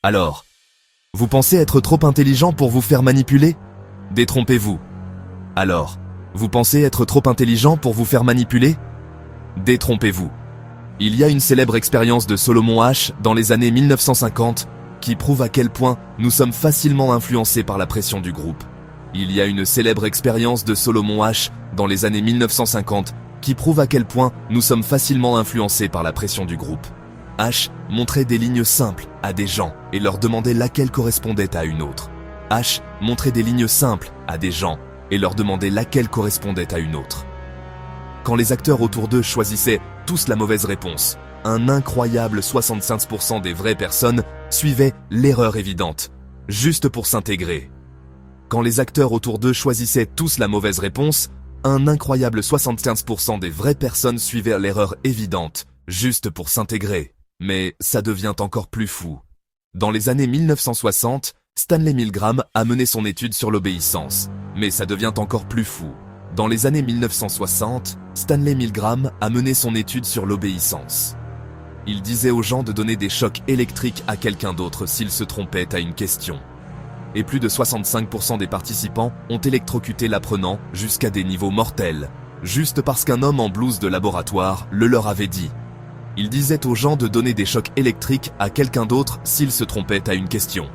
Alors, vous pensez être trop intelligent pour vous faire manipuler? Détrompez-vous. Alors, vous pensez être trop intelligent pour vous faire manipuler? Détrompez-vous. Il y a une célèbre expérience de Solomon H dans les années 1950 qui prouve à quel point nous sommes facilement influencés par la pression du groupe. Il y a une célèbre expérience de Solomon H dans les années 1950 qui prouve à quel point nous sommes facilement influencés par la pression du groupe. H montrait des lignes simples à des gens et leur demandait laquelle correspondait à une autre. H montrait des lignes simples à des gens et leur demandait laquelle correspondait à une autre. Quand les acteurs autour d'eux choisissaient tous la mauvaise réponse, un incroyable 75% des vraies personnes suivaient l'erreur évidente, juste pour s'intégrer. Quand les acteurs autour d'eux choisissaient tous la mauvaise réponse, un incroyable 75% des vraies personnes suivaient l'erreur évidente, juste pour s'intégrer. Mais ça devient encore plus fou. Dans les années 1960, Stanley Milgram a mené son étude sur l'obéissance. Mais ça devient encore plus fou. Dans les années 1960, Stanley Milgram a mené son étude sur l'obéissance. Il disait aux gens de donner des chocs électriques à quelqu'un d'autre s'il se trompait à une question. Et plus de 65% des participants ont électrocuté l'apprenant jusqu'à des niveaux mortels, juste parce qu'un homme en blouse de laboratoire le leur avait dit. Il disait aux gens de donner des chocs électriques à quelqu'un d'autre s'il se trompait à une question.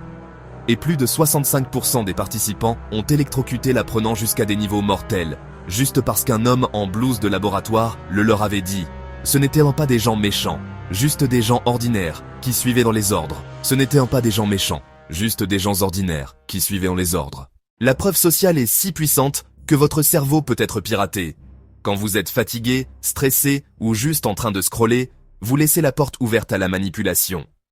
Et plus de 65% des participants ont électrocuté l'apprenant jusqu'à des niveaux mortels, juste parce qu'un homme en blouse de laboratoire le leur avait dit. Ce n'étaient pas des gens méchants, juste des gens ordinaires qui suivaient dans les ordres. Ce n'étaient pas des gens méchants, juste des gens ordinaires qui suivaient dans les ordres. La preuve sociale est si puissante que votre cerveau peut être piraté. Quand vous êtes fatigué, stressé ou juste en train de scroller, vous laissez la porte ouverte à la manipulation.